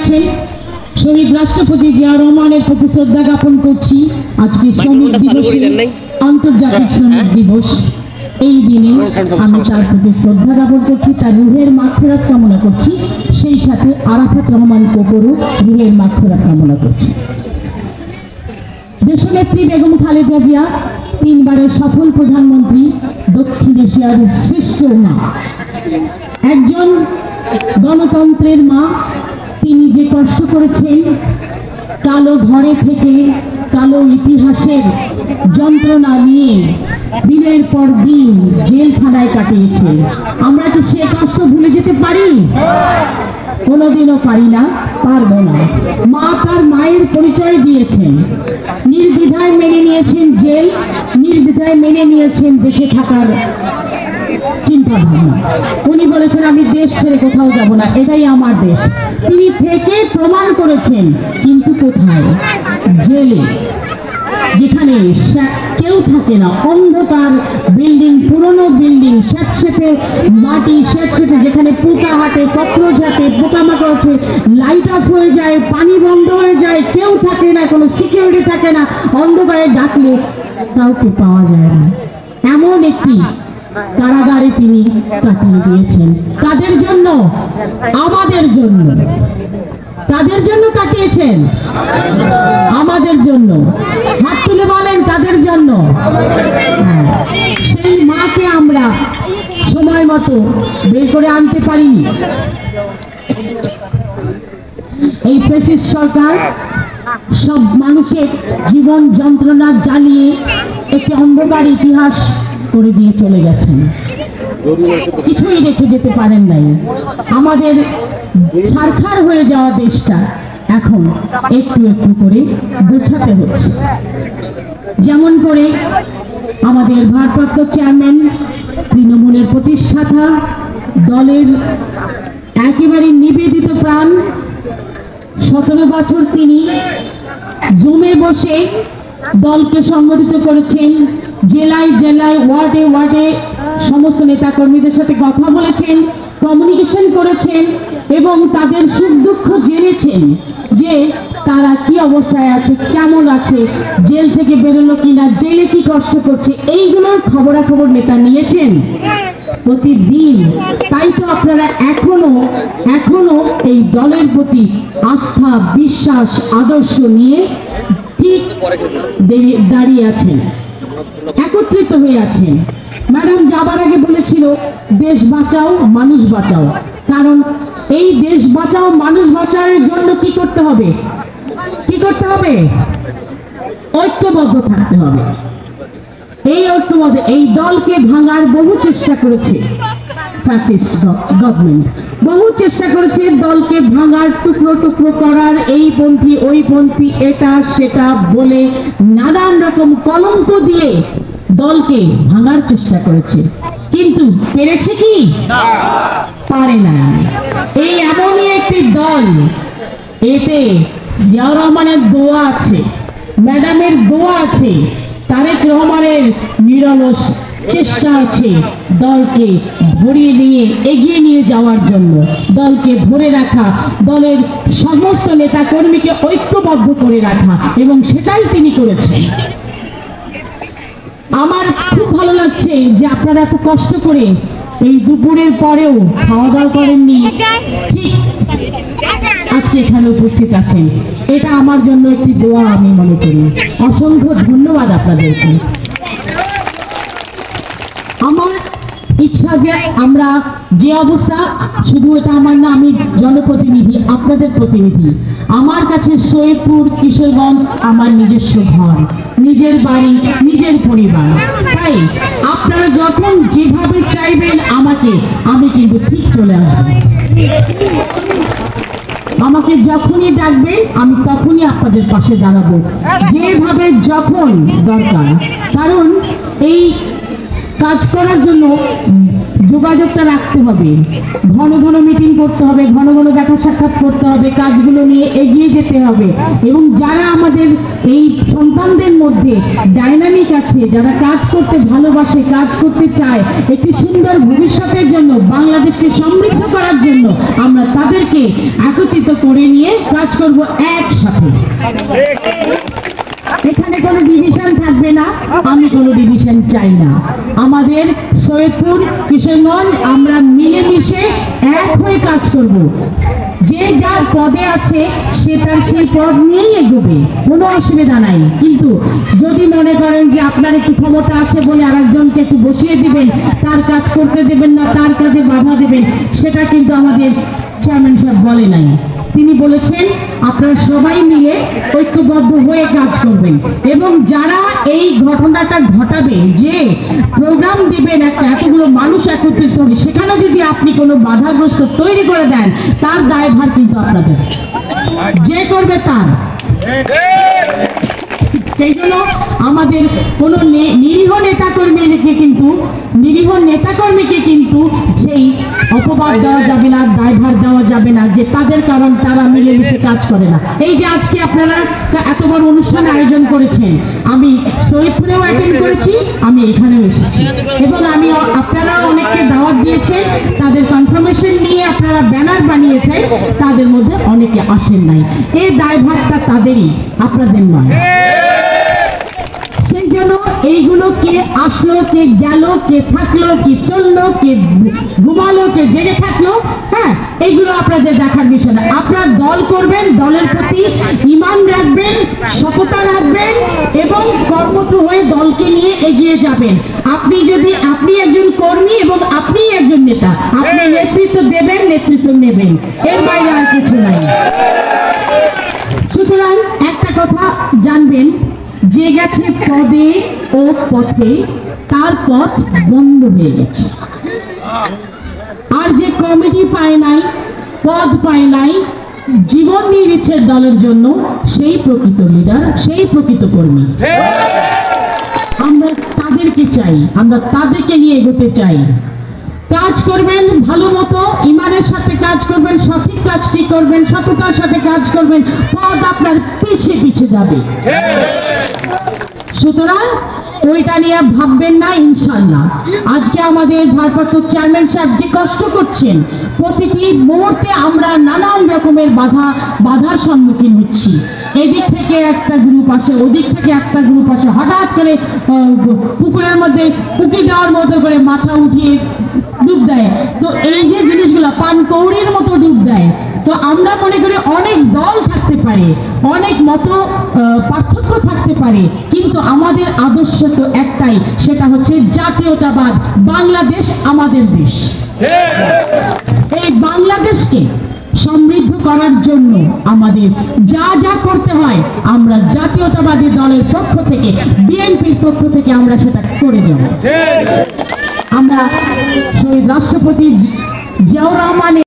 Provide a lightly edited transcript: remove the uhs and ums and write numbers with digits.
করেছেন। শহীদ রাষ্ট্রপতি জিয়া রহমানের প্রতি শ্রদ্ধা জ্ঞাপন করছি। আজকে শ্রমিক দিবসে, আন্তর্জাতিক শ্রমিক দিবস, এই দিনে আমি তার প্রতি শ্রদ্ধা জ্ঞাপন করছি, তার রুহের মাগফিরাত কামনা করছি। সেই সাথে আরাফাত রহমান কোকরও রুহের মাগফিরাত কামনা করছি। দেশনেত্রী বেগম খালেদা জিয়া 3 বারের সফল প্রধানমন্ত্রী, দক্ষিণ এশিয়ার শ্রেষ্ঠ মা, একজন গণতন্ত্রের মা। তিনি যে কষ্ট করেছেন, কালো ঘরে থেকে কালো ইতিহাসের যন্ত্রণা নিয়ে দিনের পর দিন জেলখানায় কাটিয়েছে। আমরা কি সে কষ্ট ভুলে যেতে পারি? কোনোদিনও পারি না, পারবো না। মা তার মায়ের পরিচয় দিয়েছেন, নির্দ্বিধায় মেনে নিয়েছেন জেল, নির্দ্বিধায় মেনে নিয়েছেন দেশে থাকার চিন্তা ভাবনা। উনি বলেছেন আমি দেশ ছেড়ে কোথাও যাব না, এটাই আমার দেশ। তিনি থেকে প্রমাণ করেছেন, কিন্তু কোথায়? জেলে, যেখানে কেউ থাকে না, অন্ধকার বিল্ডিং, পুরনো বিল্ডিং, স্যাঁতসেঁতে মাটি, স্যাঁতসেঁতে, যেখানে পোকা হাঁটে, ককরোচ হাঁটে, পোকামাকড় আছে, লাইট অফ হয়ে যায়, পানি বন্ধ হয়ে যায়, কেউ থাকে না, কোনো সিকিউরিটি থাকে না, অন্ধকারে ডাকলে কাউকে পাওয়া যায় না। এমন একটি কারাগারে তিনি কাটিয়ে দিয়েছেন। কাদের জন্য? আমাদের জন্য। তাদের জন্য কাটিয়েছেন, আমাদের জন্য। হাত তুলে বলেন, তাদের জন্য। সেই মাকে আমরা সময় মতো বের করে আনতে পারিনি। এই ফ্যাসিস্ট সরকার সব মানুষের জীবন যন্ত্রণা জ্বালিয়ে একটি অন্ধকার ইতিহাস করে দিয়ে চলে গেছেন। কিছুই রেখে যেতে পারেন নাই। আমাদের ছারখার হয়ে যাওয়া দেশটা এখন একটু একটু করে গোছাতে হচ্ছে। যেমন করে আমাদের ভারপ্রাপ্ত চেয়ারম্যান, তৃণমূলের প্রতিষ্ঠাতা, দলের একেবারে নিবেদিত প্রাণ, 17 বছর তিনি জমে বসে দলকে সংগঠিত করেছেন, জেলায় জেলায়, ওয়ার্ডে ওয়ার্ডে সমস্ত নেতা কর্মীদের সাথে কথা বলেছেন, কমিউনিকেশন করেছেন এবং তাদের সুখ দুঃখ জেনেছেন যে তারা কি অবস্থায় আছে, কেমন আছে, জেল থেকে বেরোলো কিনা, জেলে কি কষ্ট করছে, এইগুলোর খবরাখবর নেতা নিয়েছেন প্রতিদিন। তাই তো আপনারা এখনো এই দলের প্রতি আস্থা, বিশ্বাস, আদর্শ নিয়ে ঠিক দাঁড়িয়ে আছেন, একত্রিত হয়ে আছেন। ম্যাডাম যাবার আগে বলেছিল দেশ বাঁচাও, মানুষ বাঁচাও। কারণ এই দেশ বাঁচাও, মানুষ বাঁচানোর জন্য কি করতে হবে? কি করতে হবে? ঐক্যবদ্ধ থাকতে হবে। এই ঐক্যবদ্ধ, এই দলকে ভাঙার বহু চেষ্টা করেছে ফ্যাসিস্ট গভর্নমেন্ট, বহু চেষ্টা করেছে দলকে ভাঙার, টুকরো টুকরো করার, এই পন্থী ওই পন্থী, এটা সেটা বলে নানান রকম কলঙ্ক দিয়ে দলকে ভাঙার চেষ্টা করেছে। কিন্তু পেরেছে কি? পারে না। এই এমনই একটি দল, এতে জিয়া রহমানের দোয়া আছে, ম্যাডামের দোয়া আছে, তারেক রহমানের নিরলস চেষ্টা আছে দলকে ভরিয়ে নিয়ে এগিয়ে নিয়ে যাওয়ার জন্য, দলকে ধরে রাখা, দলের সমস্ত নেতা কর্মীকে ঐক্যবদ্ধ করে রাখা, এবং সেটাই তিনি করেছেন। আমার খুব ভালো লাগছে যে আপনারা এত কষ্ট করে এই দুপুরের পরেও খাওয়া দাওয়া করেননি, ঠিক আজকে এখানে উপস্থিত আছেন। এটা আমার জন্য একটি দোয়া আমি মনে করি। অসংখ্য ধন্যবাদ আপনাদেরকে। আমার ইচ্ছা যে আমরা যে অবস্থা, শুধু এটা আমার না, আমি জনপ্রতিনিধি, আপনাদের প্রতিনিধি। আমার কাছে সৈয়দপুর, কিশোরগঞ্জ আমার নিজস্ব ঘর, নিজের বাড়ি, নিজের পরিবার। তাই আপনারা যখন যেভাবে চাইবেন আমাকে, আমি কিন্তু ঠিক চলে আসবো। আমাকে যখনই ডাকবেন আমি তখনই আপনাদের পাশে দাঁড়াবো, যেভাবে যখন দরকার। কারণ এই কাজ করার জন্য যোগাযোগটা রাখতে হবে, ঘন ঘন মিটিং করতে হবে, ঘন ঘন দেখা সাক্ষাৎ করতে হবে, কাজগুলো নিয়ে এগিয়ে যেতে হবে। এবং যারা আমাদের এই সন্তানদের মধ্যে ডাইনামিক আছে, যারা কাজ করতে ভালোবাসে, কাজ করতে চায়, একটি সুন্দর ভবিষ্যতের জন্য, বাংলাদেশকে সমৃদ্ধ করার জন্য, আমরা তাদেরকে একত্রিত করে নিয়ে কাজ করব একসাথে। এখানে কোনো ডিভিশন থাকবে না, আমি কোনো ডিভিশন চাই না। আমাদের সৈয়দপুর, কিশোরগঞ্জ, আমরা মিলেমিশে এক হয়ে কাজ করব। যে যার পদে আছে সে তার সেই পদ নিয়েই এগোবে, কোনো অসুবিধা নাই। কিন্তু যদি মনে করেন যে আপনার একটু ক্ষমতা আছে বলে আরেকজনকে একটু বসিয়ে দিবেন, তার কাজ করতে দেবেন না, তার কাজে বাধা দেবেন, সেটা কিন্তু আমাদের চেয়ারম্যান সাহেব বলে নাই। তিনি বলেছেন আপনারা সবাই মিলে ঐক্যবদ্ধ হয়ে কাজ করবেন। এবং যারা এই ঘটনাটা ঘটাবে, যে প্রোগ্রাম দিবেন, একটা এতগুলো মানুষ একত্রিত হবে, সেখানে যদি আপনি কোনো বাধাগ্রস্ত তৈরি করে দেন, তার দায়ভার কিন্তু আপনাদের, যে করবে তার। সেই জন্য আমাদের কোনো নিরীহ নেতাকর্মীকে কিন্তু সেই অপবাদ দেওয়া যাবে না, দায়ভার দেওয়া যাবে না যে তাদের কারণ তারা মিলেমিশে কাজ করে না। এই যে আজকে আপনারা এত বড় অনুষ্ঠান আয়োজন করেছেন, আমি সৈয়দপুরেও অ্যাটেন্ড করেছি, আমি এখানেও এসেছি, এবং আমি আপনারা অনেককে দাওয়াত দিয়েছেন, তাদের কনফার্মেশন নিয়ে আপনারা ব্যানার বানিয়েছেন, তাদের মধ্যে অনেকে আসেন নাই। এই দায়ভারটা তাদেরই, আপনাদের নয়। সেই জন্য এইগুলো কে আসলো, কে গেল, কে থাকলো, কে চললো, কে ঘুমালো, কে জেগে থাকলো, হ্যাঁ, এইগুলো আপনাদের দেখার বিষয় না। আপনারা দল করবেন, দলের প্রতি ঈমান রাখবেন, সততা রাখবেন এবং কর্মঠ হয়ে দলকে নিয়ে এগিয়ে যাবেন। আপনি একজন কর্মী এবং আপনি একজন নেতা, আপনি নেতৃত্ব দেবেন, নেতৃত্ব নেবেন, এর বাইরে আর কিছু নাই। সুতরাং একটা কথা জানবেন, যে গেছে পদে ও পথে, তার পথ বন্ধ হয়ে গেছে। আর যে কমিটি পায় নাই, পদ পায় নাই, জীবন দিয়ে দিচ্ছে দলের জন্য, সেই প্রকৃত লিডার, সেই প্রকৃত কর্মী। আমরা তাদেরকে চাই, আমরা তাদেরকে নিয়ে এগোতে চাই। কাজ করবেন ভালো মতো, ইমানের সাথে কাজ করবেন, সঠিক কাজটি করবেন, সততার সাথে কাজ করবেন, পদ আপনার পিছে পিছে যাবে। সুতরাং ওইটা নিয়ে ভাববেন না, ইনশাল্লাহ। আজকে আমাদের ভারপ্রাপ্ত চেয়ারম্যান সাহেব যে কষ্ট করছেন, প্রতিটি মুহূর্তে আমরা নানান রকমের বাধার সম্মুখীন হচ্ছি। এদিক থেকে একটা গ্রুপ আসে, ওদিক থেকে একটা গ্রুপ আসে, হঠাৎ করে পুকুরের মধ্যে উকি দেওয়ার মতো করে মাথা উঠিয়ে ডুব দেয়। তো এই যে জিনিসগুলো পানকৌড়ির মতো ডুব দেয়। তো আমরা মনে করি অনেক দল থাকতে পারে, অনেক মত পার্থক্য থাকতে পারে, কিন্তু আমাদের আদর্শ তো একটাই, সেটা হচ্ছে জাতীয়তাবাদ। বাংলাদেশ আমাদের দেশ। এই বাংলাদেশকে সমৃদ্ধ করার জন্য আমাদের যা যা করতে হয়, আমরা জাতীয়তাবাদী দলের পক্ষ থেকে, বিএনপির পক্ষ থেকে আমরা সেটা করে যাব। আমরা শহীদ রাষ্ট্রপতি জিয়াউর রহমান